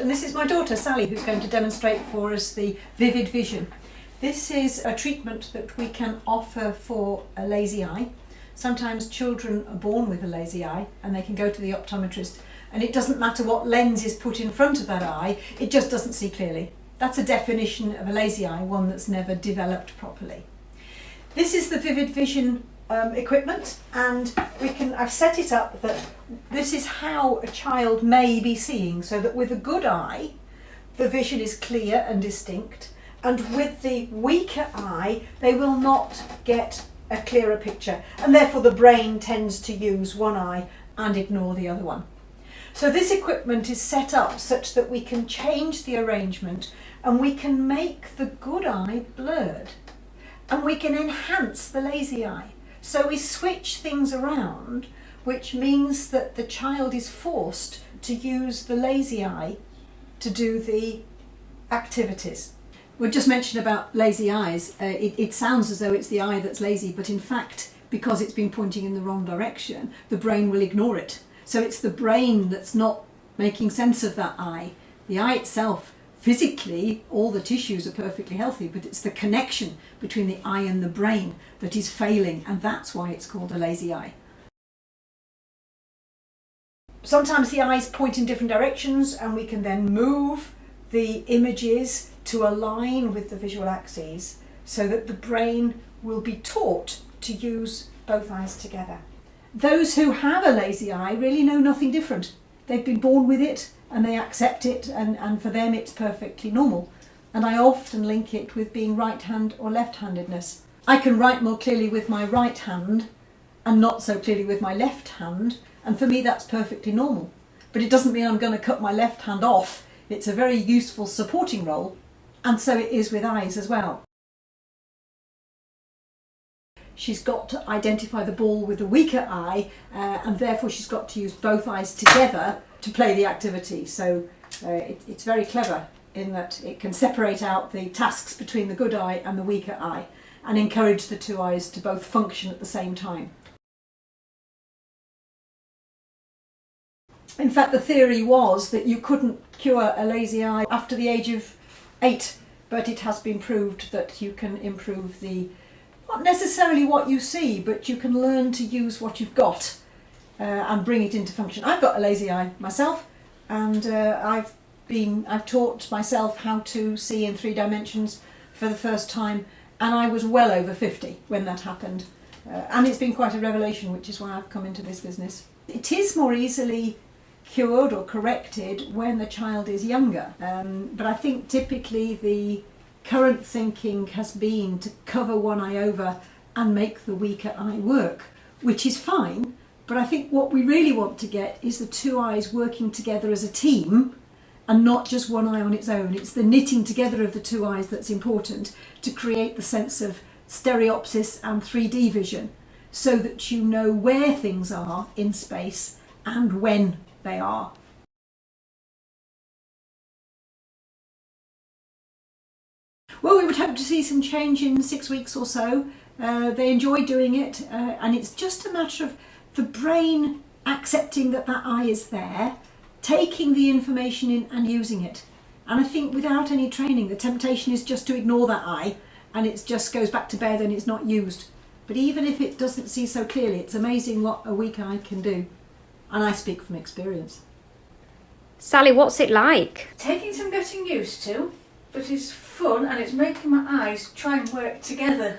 and this is my daughter Sally who's going to demonstrate for us the vivid vision. This is a treatment that we can offer for a lazy eye. Sometimes children are born with a lazy eye and they can go to the optometrist, and it doesn't matter what lens is put in front of that eye, it just doesn't see clearly. That's a definition of a lazy eye, one that's never developed properly. This is the vivid vision equipment, and I've set it up that this is how a child may be seeing, so that with a good eye the vision is clear and distinct, and with the weaker eye they will not get a clearer picture, and therefore the brain tends to use one eye and ignore the other one. So this equipment is set up such that we can change the arrangement, and we can make the good eye blurred, and we can enhance the lazy eye. So we switch things around, which means that the child is forced to use the lazy eye to do the activities. We just mentioned about lazy eyes. It sounds as though it's the eye that's lazy, but in fact, because it's been pointing in the wrong direction, the brain will ignore it. So it's the brain that's not making sense of that eye. The eye itself, physically, all the tissues are perfectly healthy, but it's the connection between the eye and the brain that is failing, and that's why it's called a lazy eye. Sometimes the eyes point in different directions, and we can then move the images to align with the visual axes so that the brain will be taught to use both eyes together. Those who have a lazy eye really know nothing different. They've been born with it and they accept it, and for them it's perfectly normal. And I often link it with being right hand or left-handedness. I can write more clearly with my right hand and not so clearly with my left hand, and for me that's perfectly normal. But it doesn't mean I'm going to cut my left hand off. It's a very useful supporting role, and so it is with eyes as well. She's got to identify the ball with the weaker eye, and therefore she's got to use both eyes together to play the activity. So it's very clever in that it can separate out the tasks between the good eye and the weaker eye and encourage the two eyes to both function at the same time. In fact, the theory was that you couldn't cure a lazy eye after the age of 8, but it has been proved that you can improve not necessarily what you see, but you can learn to use what you've got and bring it into function. I've got a lazy eye myself, and I've taught myself how to see in 3 dimensions for the first time, and I was well over 50 when that happened. And it's been quite a revelation, which is why I've come into this business. It is more easily cured or corrected when the child is younger, but I think typically the current thinking has been to cover one eye over and make the weaker eye work, which is fine, but I think what we really want to get is the two eyes working together as a team and not just one eye on its own. It's the knitting together of the two eyes that's important to create the sense of stereopsis and 3D vision, so that you know where things are in space and when they are. Well, we would hope to see some change in 6 weeks or so. They enjoy doing it, and it's just a matter of the brain accepting that that eye is there, taking the information in and using it. And I think without any training, the temptation is just to ignore that eye, and it just goes back to bed and it's not used. But even if it doesn't see so clearly, it's amazing what a weak eye can do. And I speak from experience. Sally, what's it like? Taking some getting used to, but it's fun, and it's making my eyes try and work together.